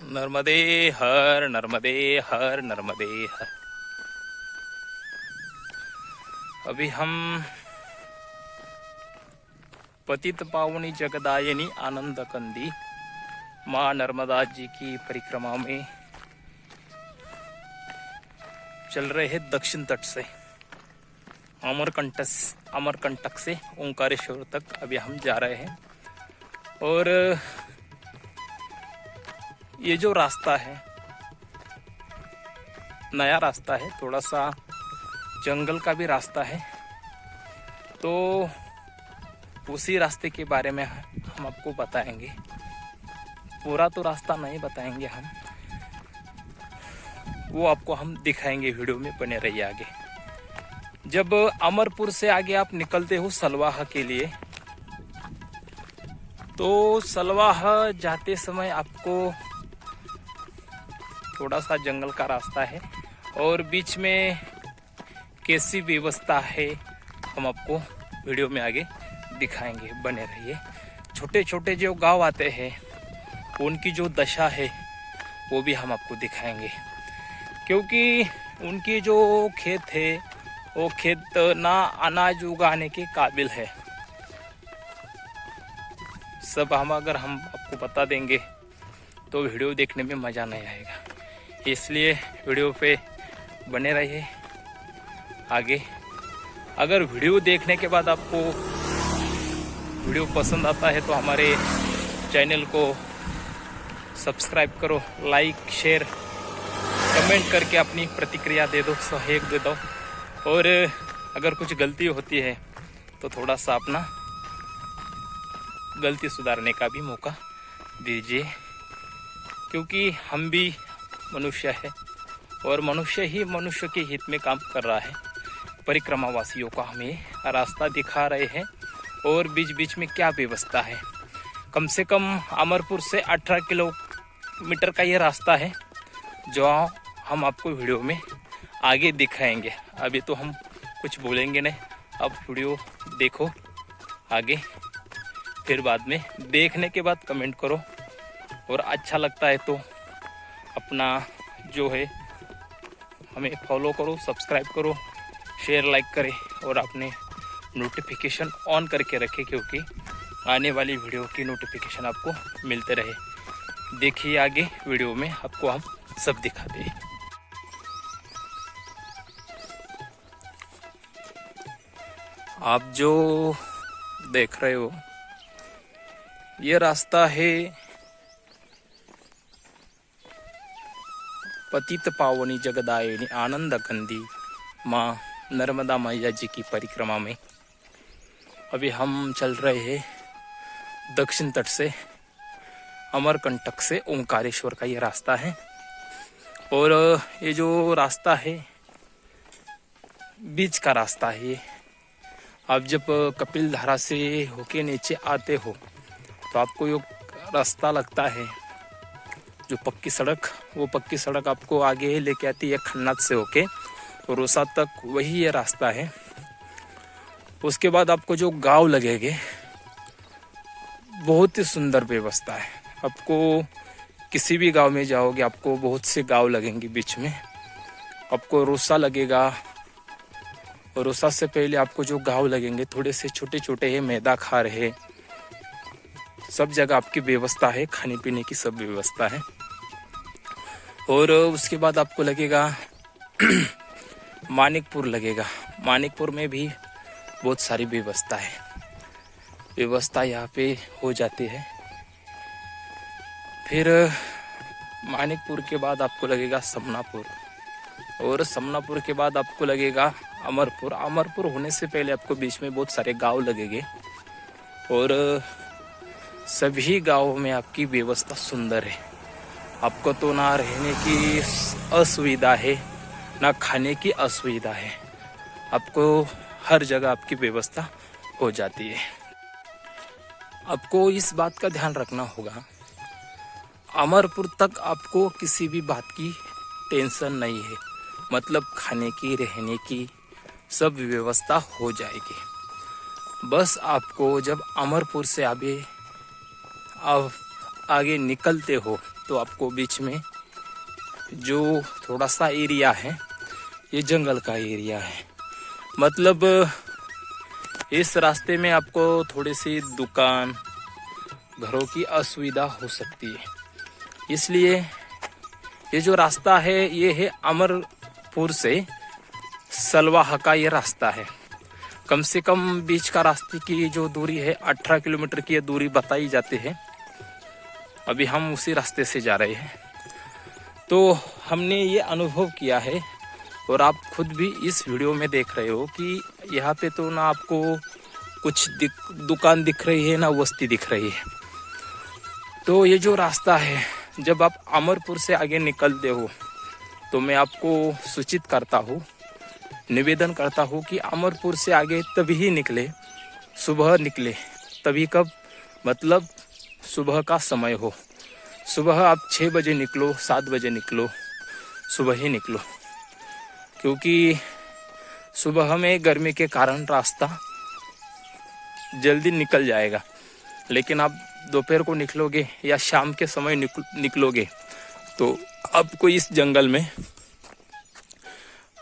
नर्मदे हर नर्मदे हर नर्मदे हर। अभी हम पतित पावनी जगदायनी आनंद कंदी माँ नर्मदा जी की परिक्रमा में चल रहे हैं। दक्षिण तट से अमरकंटक से ओंकारेश्वर तक अभी हम जा रहे हैं। और ये जो रास्ता है नया रास्ता है, थोड़ा सा जंगल का भी रास्ता है, तो उसी रास्ते के बारे में हम आपको बताएंगे। पूरा तो रास्ता नहीं बताएंगे हम, वो आपको हम दिखाएंगे। वीडियो में बने रहिए आगे। जब अमरपुर से आगे आप निकलते हो सलवाह के लिए, तो सलवाह जाते समय आपको थोड़ा सा जंगल का रास्ता है और बीच में कैसी व्यवस्था है हम आपको वीडियो में आगे दिखाएंगे। बने रहिए। छोटे छोटे जो गांव आते हैं उनकी जो दशा है वो भी हम आपको दिखाएंगे, क्योंकि उनकी जो खेत है वो खेत ना अनाज उगाने के काबिल है। सब अगर हम आपको बता देंगे तो वीडियो देखने में मज़ा नहीं आएगा, इसलिए वीडियो पे बने रहिए आगे। अगर वीडियो देखने के बाद आपको वीडियो पसंद आता है तो हमारे चैनल को सब्सक्राइब करो, लाइक शेयर कमेंट करके अपनी प्रतिक्रिया दे दो, सहयोग दे दो। और अगर कुछ गलती होती है तो थोड़ा सा अपना गलती सुधारने का भी मौका दीजिए, क्योंकि हम भी मनुष्य है और मनुष्य ही मनुष्य के हित में काम कर रहा है। परिक्रमा वासियों को हमें रास्ता दिखा रहे हैं और बीच बीच में क्या व्यवस्था है। कम से कम अमरपुर से 18 किलोमीटर का ये रास्ता है जो हम आपको वीडियो में आगे दिखाएंगे। अभी तो हम कुछ बोलेंगे नहीं, अब वीडियो देखो आगे, फिर बाद में देखने के बाद कमेंट करो। और अच्छा लगता है तो अपना जो है हमें फॉलो करो, सब्सक्राइब करो, शेयर लाइक करें और अपने नोटिफिकेशन ऑन करके रखें, क्योंकि आने वाली वीडियो की नोटिफिकेशन आपको मिलते रहे। देखिए आगे वीडियो में आपको हम सब दिखाते हैं। आप जो देख रहे हो ये रास्ता है पतित पावनी जगदायनी आनंद कंदी माँ नर्मदा मैया जी की परिक्रमा में। अभी हम चल रहे हैं दक्षिण तट से अमरकंटक से ओंकारेश्वर का ये रास्ता है। और ये जो रास्ता है बीच का रास्ता है। ये आप जब कपिल धारा से होके नीचे आते हो तो आपको ये रास्ता लगता है जो पक्की सड़क, वो पक्की सड़क आपको आगे लेके आती है खन्नाथ से होके और रोसा तक, वही ये रास्ता है। उसके बाद आपको जो गांव लगेंगे बहुत ही सुंदर व्यवस्था है। आपको किसी भी गांव में जाओगे आपको बहुत से गांव लगेंगे बीच में। आपको रोसा लगेगा और रोसा से पहले आपको जो गांव लगेंगे थोड़े से छोटे छोटे है, मैदा खा रहे, सब जगह आपकी व्यवस्था है, खाने पीने की सब व्यवस्था है। और उसके बाद आपको लगेगा मानिकपुर लगेगा। मानिकपुर में भी बहुत सारी व्यवस्था है, व्यवस्था यहाँ पे हो जाती है। फिर मानिकपुर के बाद आपको लगेगा समनापुर और समनापुर के बाद आपको लगेगा अमरपुर। अमरपुर होने से पहले आपको बीच में बहुत सारे गांव लगेंगे और सभी गांवों में आपकी व्यवस्था सुंदर है। आपको तो ना रहने की असुविधा है ना खाने की असुविधा है, आपको हर जगह आपकी व्यवस्था हो जाती है। आपको इस बात का ध्यान रखना होगा, अमरपुर तक आपको किसी भी बात की टेंशन नहीं है, मतलब खाने की रहने की सब व्यवस्था हो जाएगी। बस आपको जब अमरपुर से आगे निकलते हो तो आपको बीच में जो थोड़ा सा एरिया है ये जंगल का एरिया है। मतलब इस रास्ते में आपको थोड़ी सी दुकान घरों की असुविधा हो सकती है, इसलिए ये जो रास्ता है ये है अमरपुर से सलवाहा का ये रास्ता है। कम से कम बीच का रास्ते की जो दूरी है 18 किलोमीटर की ये दूरी बताई जाती है। अभी हम उसी रास्ते से जा रहे हैं। तो हमने ये अनुभव किया है और आप खुद भी इस वीडियो में देख रहे हो कि यहाँ पे तो ना आपको कुछ दुकान दिख रही है ना बस्ती दिख रही है। तो ये जो रास्ता है जब आप अमरपुर से आगे निकलते हो तो मैं आपको सूचित करता हूँ, निवेदन करता हूँ कि अमरपुर से आगे तभी ही निकले, सुबह निकले। तभी कब? मतलब सुबह का समय हो। सुबह आप 6 बजे निकलो, 7 बजे निकलो, सुबह ही निकलो, क्योंकि सुबह में गर्मी के कारण रास्ता जल्दी निकल जाएगा। लेकिन आप दोपहर को निकलोगे या शाम के समय निकलोगे तो आपको इस जंगल में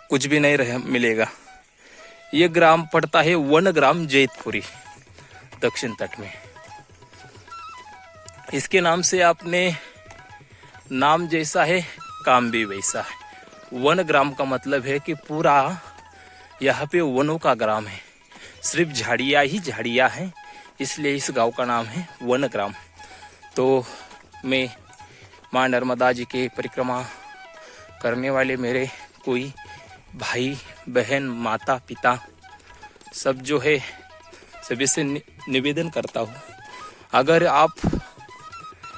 कुछ भी नहीं मिलेगा। ये ग्राम पड़ता है वनग्राम जैतपुरी, दक्षिण तट में। इसके नाम से आपने नाम जैसा है काम भी वैसा है। वनग्राम का मतलब है कि पूरा यहाँ पे वनों का ग्राम है, सिर्फ झाड़ियाँ ही झाड़ियाँ हैं, इसलिए इस गांव का नाम है वनग्राम। तो मैं माँ नर्मदा जी के परिक्रमा करने वाले मेरे कोई भाई बहन माता पिता सब जो है सभी से निवेदन करता हूँ, अगर आप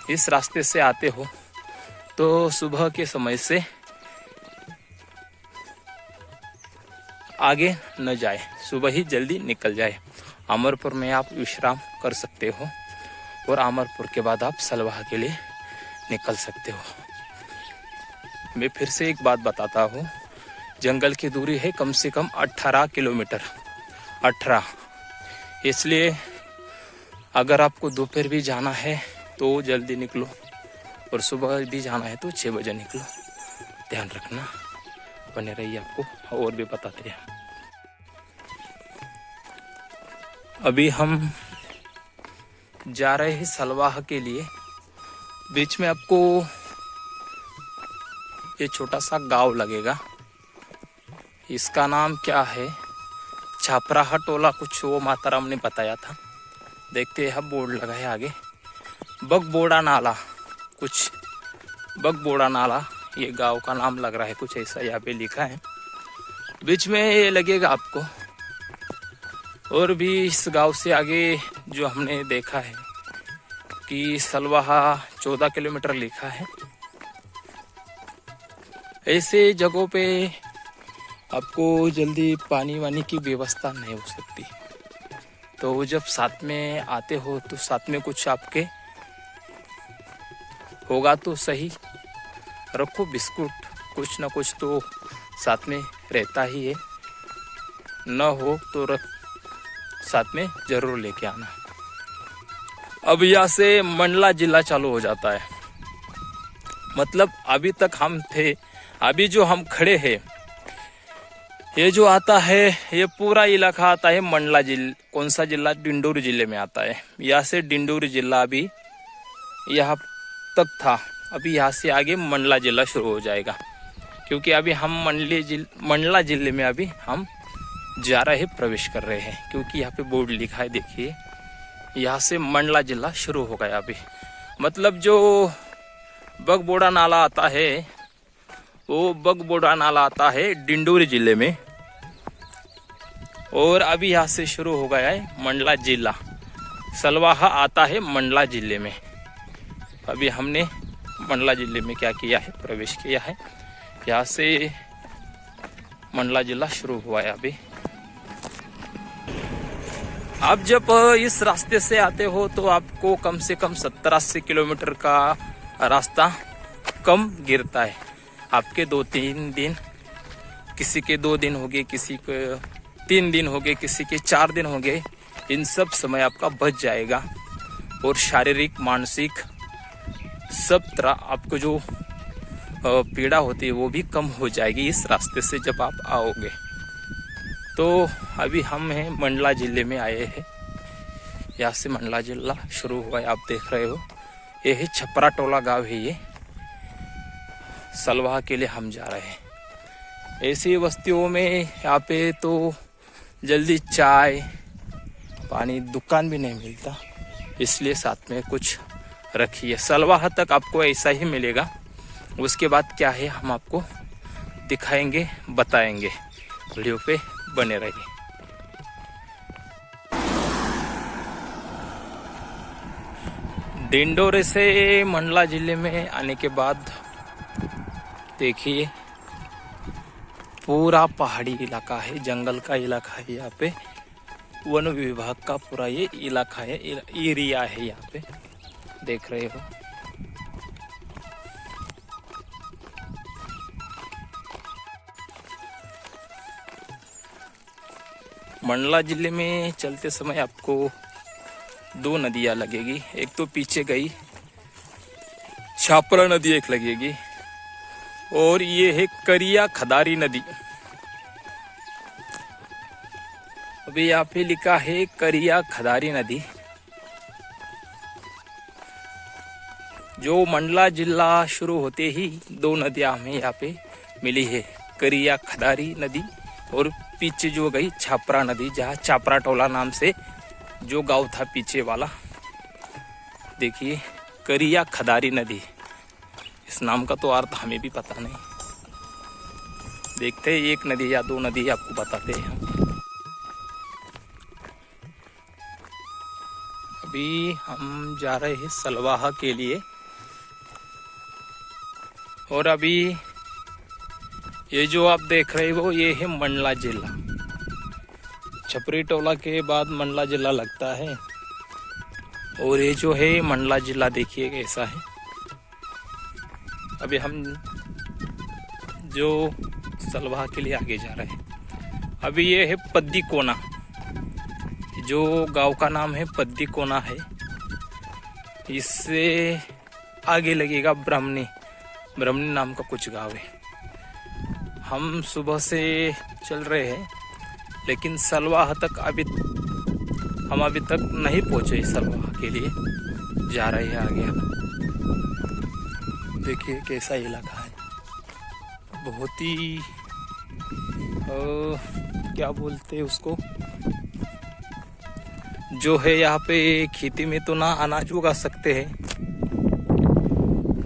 इस रास्ते से आते हो तो सुबह के समय से आगे न जाए, सुबह ही जल्दी निकल जाए। अमरपुर में आप विश्राम कर सकते हो और अमरपुर के बाद आप सलवाहा के लिए निकल सकते हो। मैं फिर से एक बात बताता हूँ, जंगल की दूरी है कम से कम 18 किलोमीटर, 18। इसलिए अगर आपको दोपहर भी जाना है तो जल्दी निकलो और सुबह भी जाना है तो 6 बजे निकलो। ध्यान रखना, बने रहिए, आपको और भी बताते हैं। अभी हम जा रहे हैं सलवाहा के लिए। बीच में आपको ये छोटा सा गांव लगेगा, इसका नाम क्या है, छापराहा टोला कुछ, वो माताराम ने बताया था। देखते हैं, बोर्ड लगा है आगे, बगबोड़ा नाला, कुछ बगबोड़ा नाला ये गांव का नाम लग रहा है, कुछ ऐसा यहाँ पे लिखा है। बीच में ये लगेगा आपको। और भी इस गांव से आगे जो हमने देखा है कि सलवाहा 14 किलोमीटर लिखा है। ऐसे जगहों पे आपको जल्दी पानी वानी की व्यवस्था नहीं हो सकती। तो जब साथ में आते हो तो साथ में कुछ आपके होगा तो सही, रखो बिस्कुट, कुछ ना कुछ तो साथ में रहता ही है, न हो तो साथ में जरूर लेके आना। अब यहाँ से मंडला जिला चालू हो जाता है। मतलब अभी तक हम थे, अभी जो हम खड़े हैं, ये जो आता है ये पूरा इलाका आता है मंडला जिला। कौन सा जिला? डिंडोरी जिले में आता है। यहाँ से डिंडोरी जिला अभी यहाँ तक था, अभी यहाँ से आगे मंडला जिला शुरू हो जाएगा, क्योंकि अभी हम मंडला जिले में अभी हम जा रहे प्रवेश कर रहे हैं, क्योंकि यहाँ पे बोर्ड लिखा है, देखिए, यहाँ से मंडला जिला शुरू हो गया अभी। मतलब जो बगबोड़ा नाला आता है वो बगबोड़ा नाला आता है डिंडोरी जिले में, और अभी यहाँ से शुरू हो गया है मंडला जिला। सलवाहा आता है मंडला जिले में। अभी हमने मंडला जिले में क्या किया है, प्रवेश किया है। यहाँ से मंडला जिला शुरू हुआ है अभी। आप जब इस रास्ते से आते हो तो आपको कम से कम 70-80 किलोमीटर का रास्ता कम गिरता है। आपके 2-3 दिन, किसी के 2 दिन हो गए, किसी के 3 दिन हो गए, किसी के 4 दिन हो गए, इन सब समय आपका बच जाएगा और शारीरिक मानसिक सब तरह आपको जो पीड़ा होती है वो भी कम हो जाएगी इस रास्ते से जब आप आओगे। तो अभी हम हैं मंडला ज़िले में आए हैं। यहाँ से मंडला जिला शुरू हुआ है, आप देख रहे हो। ये है छपरा टोला गांव है। ये सलवाह के लिए हम जा रहे हैं। ऐसी बस्तियों में यहाँ पे तो जल्दी चाय पानी दुकान भी नहीं मिलता, इसलिए साथ में कुछ रखिए। सलवाह तक आपको ऐसा ही मिलेगा। उसके बाद क्या है हम आपको दिखाएंगे, बताएंगे। वीडियो पे बने रहिए। डिंडोरे से मंडला जिले में आने के बाद देखिए पूरा पहाड़ी इलाका है, जंगल का इलाका है। यहाँ पे वन विभाग का पूरा ये इलाका है, एरिया है। यहाँ पे देख रहे हो। मंडला जिले में चलते समय आपको 2 नदियाँ लगेगी। एक तो पीछे गई छापरा नदी एक लगेगी, और ये है करिया खदारी नदी। अभी यहाँ पे लिखा है करिया खदारी नदी, जो मंडला जिला शुरू होते ही 2 नदियाँ हमें यहाँ पे मिली है, करिया खदारी नदी और पीछे जो गई छापरा नदी, जहाँ छापरा टोला नाम से जो गांव था पीछे वाला। देखिए करिया खदारी नदी, इस नाम का तो अर्थ हमें भी पता नहीं। देखते हैं 1 नदी या 2 नदी आपको बताते हैं हम। अभी हम जा रहे हैं सलवाह के लिए, और अभी ये जो आप देख रहे हो ये है मंडला जिला। छपरी टोला के बाद मंडला जिला लगता है, और ये जो है मंडला जिला देखिए कैसा है। अभी हम जो सलवाह के लिए आगे जा रहे हैं। अभी ये है पद्दी कोना, जो गांव का नाम है पद्दी कोना है। इससे आगे लगेगा ब्राह्मणी नाम का कुछ गांव है। हम सुबह से चल रहे हैं, लेकिन सलवाह तक हम अभी तक नहीं पहुंचे। सलवाह के लिए जा रहे हैं आगे हम। देखिए कैसा इलाका है, बहुत ही क्या बोलते हैं उसको, जो है यहाँ पे खेती में तो ना अनाज उगा सकते हैं,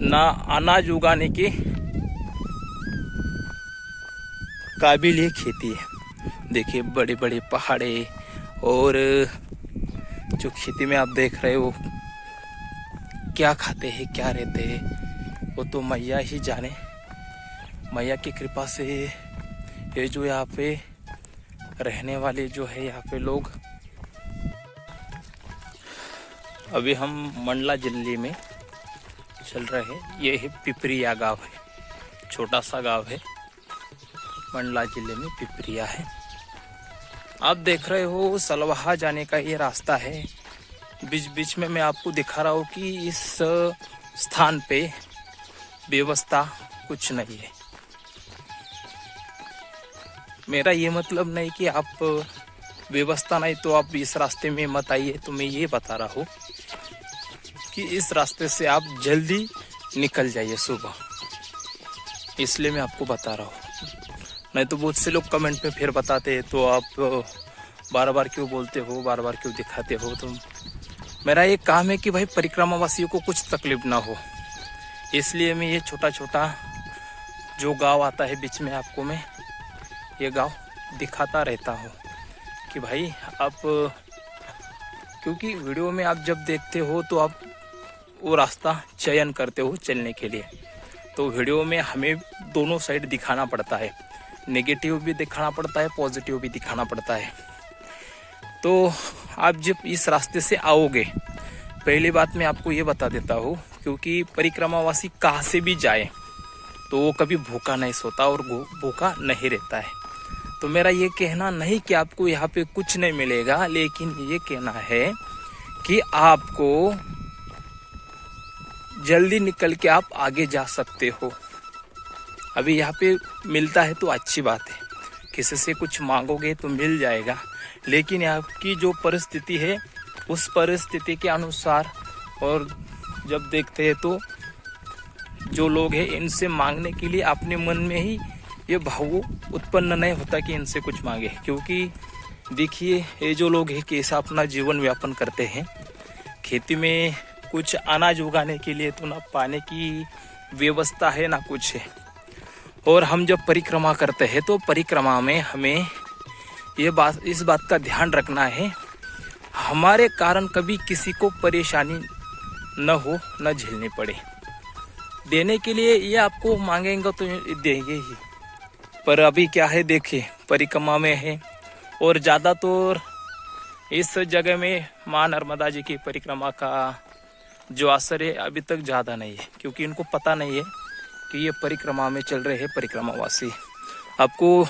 ना अनाज उगाने के काबिल ये खेती है। देखिए बड़े बड़े पहाड़े, और जो खेती में आप देख रहे हो क्या खाते हैं क्या रहते हैं वो तो मैया ही जाने। मैया की कृपा से ये जो यहाँ पे रहने वाले जो है यहाँ पे लोग। अभी हम मंडला जिले में चल रहे हैं। ये है पिपरिया गांव है, छोटा सा गांव है, मंडला जिले में पिपरिया है। आप देख रहे हो सलवाह जाने का ये रास्ता है। बीच बीच में मैं आपको दिखा रहा हूँ कि इस स्थान पे व्यवस्था कुछ नहीं है। मेरा ये मतलब नहीं कि आप व्यवस्था नहीं तो आप इस रास्ते में मत आइए, तो मैं ये बता रहा हूँ कि इस रास्ते से आप जल्दी निकल जाइए सुबह, इसलिए मैं आपको बता रहा हूँ। नहीं तो बहुत से लोग कमेंट में फिर बताते हैं तो आप बार बार क्यों बोलते हो, बार बार क्यों दिखाते हो। तो मेरा ये काम है कि भाई परिक्रमा वासियों को कुछ तकलीफ ना हो, इसलिए मैं ये छोटा छोटा जो गांव आता है बीच में आपको मैं ये गांव दिखाता रहता हूँ कि भाई आप, क्योंकि वीडियो में आप जब देखते हो तो आप वो रास्ता चयन करते हो चलने के लिए। तो वीडियो में हमें दोनों साइड दिखाना पड़ता है, नेगेटिव भी दिखाना पड़ता है, पॉजिटिव भी दिखाना पड़ता है। तो आप जब इस रास्ते से आओगे, पहली बात मैं आपको ये बता देता हूँ, क्योंकि परिक्रमावासी कहाँ से भी जाए तो वो कभी भूखा नहीं सोता और भूखा नहीं रहता है। तो मेरा ये कहना नहीं कि आपको यहाँ पे कुछ नहीं मिलेगा, लेकिन ये कहना है कि आपको जल्दी निकल के आप आगे जा सकते हो। अभी यहाँ पे मिलता है तो अच्छी बात है, किसी से कुछ मांगोगे तो मिल जाएगा, लेकिन यहाँ की जो परिस्थिति है उस परिस्थिति के अनुसार और जब देखते हैं तो जो लोग हैं इनसे मांगने के लिए अपने मन में ही ये भाव उत्पन्न नहीं होता कि इनसे कुछ मांगे। क्योंकि देखिए ये जो लोग हैं कैसा अपना जीवन व्यापन करते हैं, खेती में कुछ अनाज उगाने के लिए तो ना पानी की व्यवस्था है ना कुछ है। और हम जब परिक्रमा करते हैं तो परिक्रमा में हमें इस बात का ध्यान रखना है हमारे कारण कभी किसी को परेशानी न हो, न झेलनी पड़े। देने के लिए ये आपको मांगेंगे तो देंगे ही, पर अभी क्या है देखिए परिक्रमा में है और ज़्यादातर इस जगह में माँ नर्मदा जी की परिक्रमा का जो असर है अभी तक ज़्यादा नहीं है, क्योंकि इनको पता नहीं है कि ये परिक्रमा में चल रहे हैं परिक्रमावासी। आपको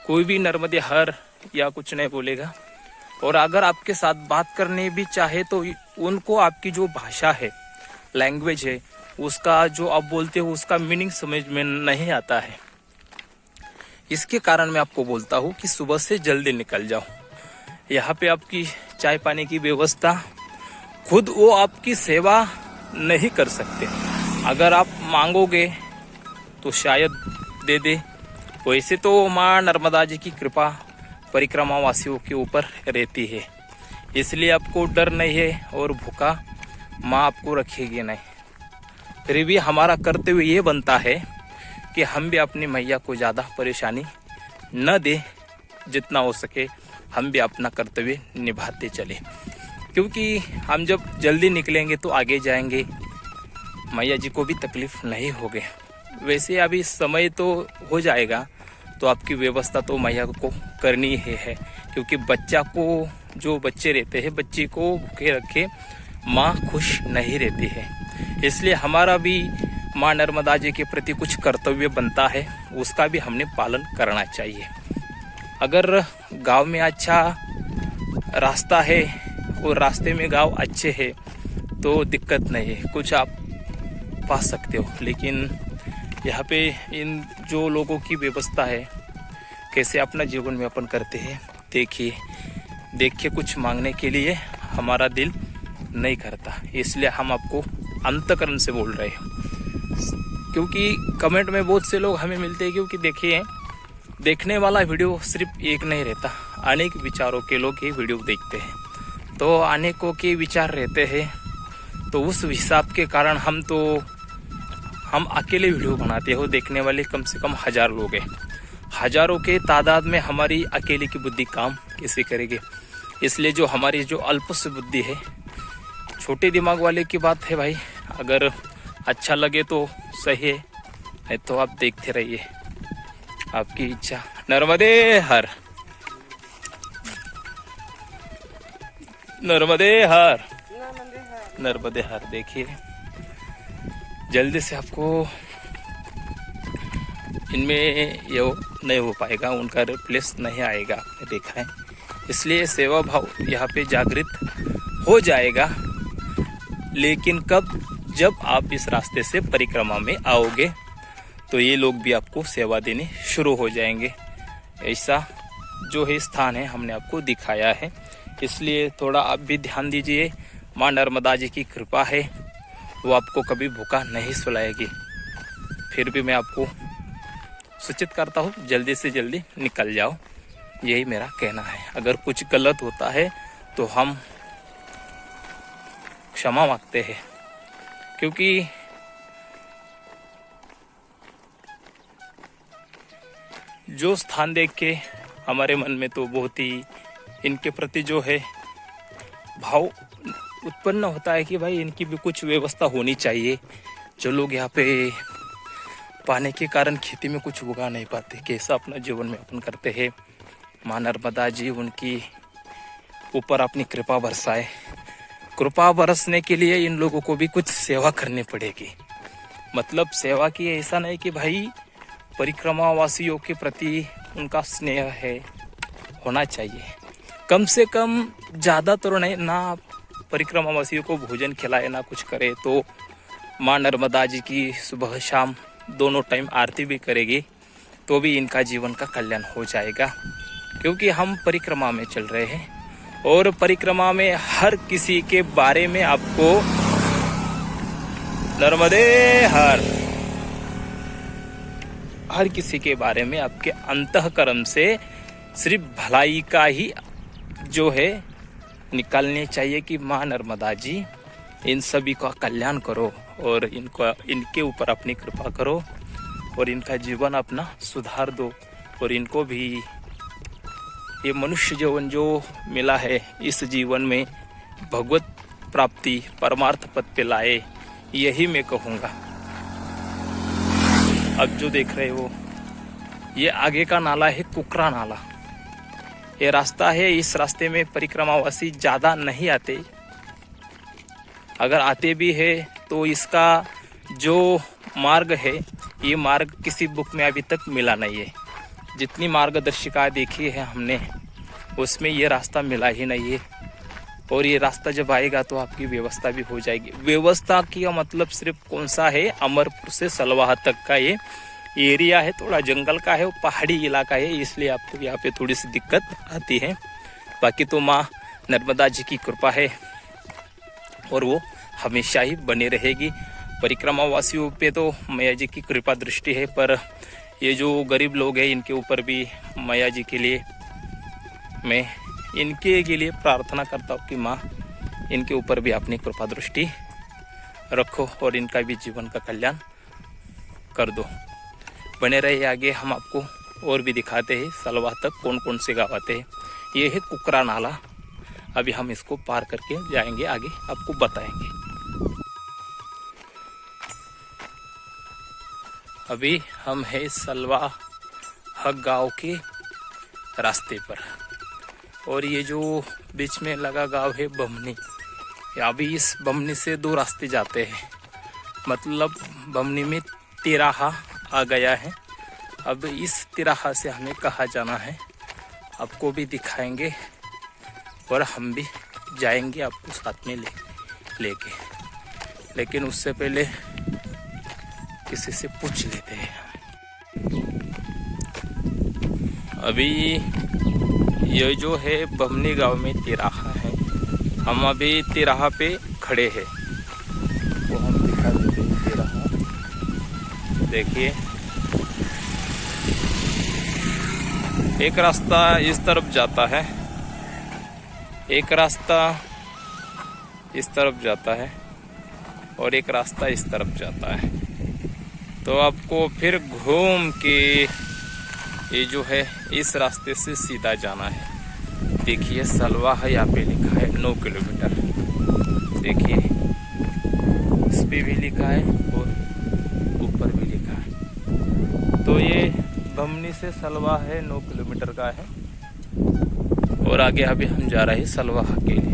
कोई भी नर्मदे हर या कुछ नहीं बोलेगा, और अगर आपके साथ बात करने भी चाहे तो उनको आपकी जो भाषा है, लैंग्वेज है, उसका जो आप बोलते हो उसका मीनिंग समझ में नहीं आता है। इसके कारण मैं आपको बोलता हूँ कि सुबह से जल्दी निकल जाओ। यहाँ पे आपकी चाय पानी की व्यवस्था खुद वो आपकी सेवा नहीं कर सकते, अगर आप मांगोगे तो शायद दे दे। वैसे तो माँ नर्मदा जी की कृपा परिक्रमा वासियों के ऊपर रहती है, इसलिए आपको डर नहीं है और भूखा माँ आपको रखेगी नहीं। फिर भी हमारा कर्तव्य ये बनता है कि हम भी अपनी मैया को ज़्यादा परेशानी न दे, जितना हो सके हम भी अपना कर्तव्य निभाते चले, क्योंकि हम जब जल्दी निकलेंगे तो आगे जाएंगे, मैया जी को भी तकलीफ नहीं होगी। वैसे अभी समय तो हो जाएगा तो आपकी व्यवस्था तो मैया को करनी ही है, क्योंकि बच्चा को जो बच्चे रहते हैं बच्चे को भूखे रखे माँ खुश नहीं रहती है। इसलिए हमारा भी माँ नर्मदा जी के प्रति कुछ कर्तव्य बनता है, उसका भी हमने पालन करना चाहिए। अगर गांव में अच्छा रास्ता है और रास्ते में गांव अच्छे हैं तो दिक्कत नहीं है, कुछ आप पा सकते हो। लेकिन यहाँ पे इन जो लोगों की व्यवस्था है कैसे अपना जीवन यापन करते हैं, देखिए कुछ मांगने के लिए हमारा दिल नहीं करता। इसलिए हम आपको अंतकरण से बोल रहे हैं, क्योंकि कमेंट में बहुत से लोग हमें मिलते हैं, क्योंकि देखिए देखने वाला वीडियो सिर्फ एक नहीं रहता, अनेक विचारों के लोग ये वीडियो देखते हैं, तो अनेकों के विचार रहते हैं। तो उस हिसाब के कारण हम अकेले वीडियो बनाते हो, देखने वाले कम से कम 1000 लोग हैं। हजारों के तादाद में हमारी अकेले की बुद्धि काम कैसे करेगी। इसलिए जो हमारी जो अल्प से बुद्धि है, छोटे दिमाग वाले की बात है भाई, अगर अच्छा लगे तो सही है, नहीं तो आप देखते रहिए, आपकी इच्छा। नर्मदे हर, नर्मदे हर, नर्मदे हर। देखिए जल्दी से आपको इनमें ये नहीं हो पाएगा, उनका रिप्लेस नहीं आएगा, आपने देखा है। इसलिए सेवा भाव यहाँ पे जागृत हो जाएगा, लेकिन कब, जब आप इस रास्ते से परिक्रमा में आओगे तो ये लोग भी आपको सेवा देने शुरू हो जाएंगे। ऐसा जो है स्थान है हमने आपको दिखाया है, इसलिए थोड़ा आप भी ध्यान दीजिए। माँ नर्मदा जी की कृपा है, वो आपको कभी भूखा नहीं सुलाएगी। फिर भी मैं आपको सूचित करता हूँ जल्दी से जल्दी निकल जाओ, यही मेरा कहना है। अगर कुछ गलत होता है तो हम क्षमा मांगते हैं, क्योंकि जो स्थान देख के हमारे मन में तो बहुत ही इनके प्रति जो है भाव उत्पन्न होता है कि भाई इनकी भी कुछ व्यवस्था होनी चाहिए। जो लोग यहाँ पे पानी के कारण खेती में कुछ उगा नहीं पाते, कैसा अपना जीवन में यापन करते हैं, माँ नर्मदा जी उनकी ऊपर अपनी कृपा बरसाए। कृपा बरसने के लिए इन लोगों को भी कुछ सेवा करनी पड़ेगी। मतलब सेवा की ऐसा नहीं कि भाई परिक्रमा वासियों के प्रति उनका स्नेह है, होना चाहिए कम से कम, ज़्यादा तो नहीं ना। परिक्रमा वासियों को भोजन खिलाए ना कुछ करे तो माँ नर्मदा जी की सुबह शाम दोनों टाइम आरती भी करेगी तो भी इनका जीवन का कल्याण हो जाएगा। क्योंकि हम परिक्रमा में चल रहे हैं और परिक्रमा में हर किसी के बारे में आपको नर्मदे हर किसी के बारे में आपके अंतःकरण से सिर्फ भलाई का ही जो है निकालनी चाहिए कि माँ नर्मदा जी इन सभी का कल्याण करो और इनके ऊपर अपनी कृपा करो और इनका जीवन अपना सुधार दो और इनको भी ये मनुष्य जीवन जो मिला है इस जीवन में भगवत प्राप्ति परमार्थ पद पे लाए, यही मैं कहूँगा। अब जो देख रहे हो ये आगे का नाला है कुकरा नाला। ये रास्ता है, इस रास्ते में परिक्रमावासी ज़्यादा नहीं आते, अगर आते भी है तो इसका जो मार्ग है ये मार्ग किसी बुक में अभी तक मिला नहीं है। जितनी मार्गदर्शिका देखी है हमने उसमें ये रास्ता मिला ही नहीं है। और ये रास्ता जब आएगा तो आपकी व्यवस्था भी हो जाएगी। व्यवस्था की मतलब सिर्फ कौन सा है, अमरपुर से सलवाह तक का ये एरिया है, थोड़ा जंगल का है, वो पहाड़ी इलाका है, इसलिए आपको यहाँ पे थोड़ी सी दिक्कत आती है। बाकी तो माँ नर्मदा जी की कृपा है और वो हमेशा ही बनी रहेगी। परिक्रमा वासियों पे तो मैया जी की कृपा दृष्टि है, पर ये जो गरीब लोग हैं इनके ऊपर भी मैया जी के लिए मैं इनके लिए प्रार्थना करता हूँ कि माँ इनके ऊपर भी अपनी कृपा दृष्टि रखो और इनका भी जीवन का कल्याण कर दो। बने रहे आगे, हम आपको और भी दिखाते हैं सलवाह तक कौन कौन से गाँव आते हैं। ये है कुकरा नाला, अभी हम इसको पार करके जाएंगे, आगे आपको बताएंगे। अभी हम है सलवाह गांव के रास्ते पर और ये जो बीच में लगा गांव है बमनी। अभी इस बमनी से 2 रास्ते जाते हैं, मतलब बमनी में तिराहा आ गया है। अब इस तिराहा से हमें कहाँ जाना है आपको भी दिखाएंगे और हम भी जाएंगे आपको साथ में लेके। लेकिन उससे पहले किसी से पूछ लेते हैं। अभी ये जो है बमनी गांव में तिराहा है, हम अभी तिराहा पे खड़े हैं, वो हम दिखा देते हैं तिराहा। देखिए एक रास्ता इस तरफ जाता है, एक रास्ता इस तरफ जाता है और एक रास्ता इस तरफ जाता है। तो आपको फिर घूम के ये जो है इस रास्ते से सीधा जाना है। देखिए सलवाह यहाँ पे लिखा है 9 किलोमीटर, देखिए इस पे भी लिखा है और ऊपर भी लिखा है। तो ये बमनी से सलवाह है 9 किलोमीटर का है और आगे अभी हम जा रहे हैं सलवाह के लिए।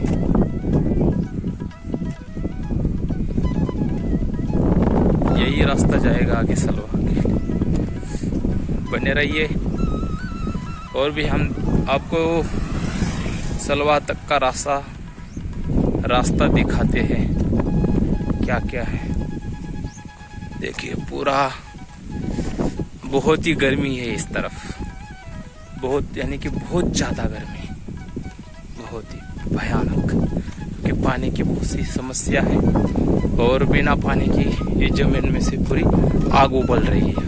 यही रास्ता जाएगा आगे सलवाह के लिए, बने रहिए और भी हम आपको सलवाह तक का रास्ता दिखाते हैं क्या क्या है। देखिए पूरा बहुत ही गर्मी है इस तरफ, बहुत यानी कि बहुत ज़्यादा गर्मी, बहुत ही भयानक, क्योंकि पानी की बहुत सी समस्या है और बिना पानी की ये जमीन में से पूरी आग उबल रही है,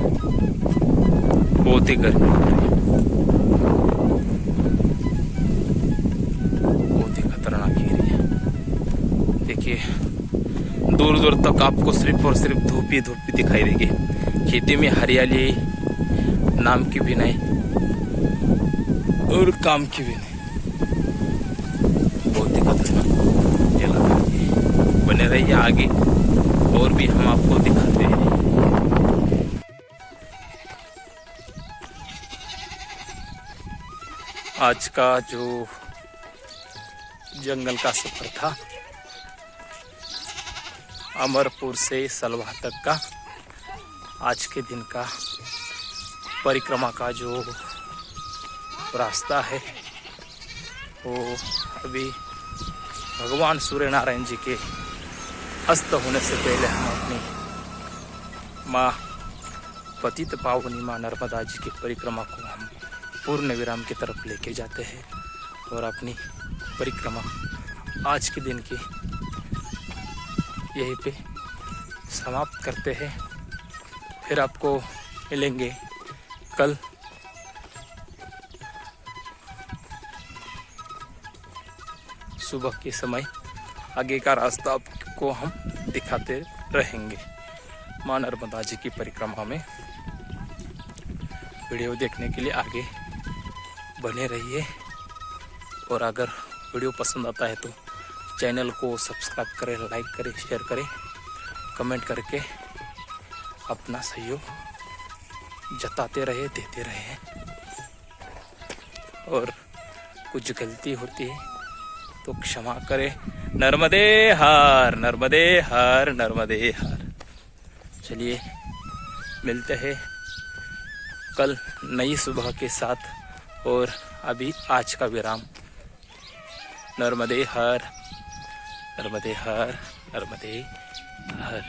बहुत ही गर्मी हो रही है, बहुत ही खतरनाक एरिया। देखिए दूर दूर तक आपको सिर्फ और सिर्फ धूप ही दिखाई देगी, खेती में हरियाली नाम की भी नहीं और काम की भी नहीं, बहुत ही खतरनाक ये लगा। बने रहिए आगे और भी हम आपको दिखाते हैं। आज का जो जंगल का सफर था अमरपुर से सलवाह तक का, आज के दिन का परिक्रमा का जो रास्ता है वो अभी भगवान सूर्य नारायण जी के अस्त होने से पहले हम अपनी माँ पतित पावनी माँ नर्मदा जी की परिक्रमा को हम पूर्ण विराम की तरफ लेके जाते हैं और अपनी परिक्रमा आज के दिन की यहीं पे समाप्त करते हैं। फिर आपको मिलेंगे कल सुबह के समय। आगे का रास्ता आपको हम दिखाते रहेंगे माँ नर्मदा जी की परिक्रमा में। वीडियो देखने के लिए आगे बने रहिए और अगर वीडियो पसंद आता है तो चैनल को सब्सक्राइब करें, लाइक करें, शेयर करें, कमेंट करके अपना सहयोग जताते रहे, देते रहे। और कुछ गलती होती है तो क्षमा करें। नर्मदे हर, नर्मदे हर, नर्मदे हर। चलिए मिलते हैं कल नई सुबह के साथ। और अभी आज का विराम। नर्मदे हर, नर्मदे हर, नर्मदे हर।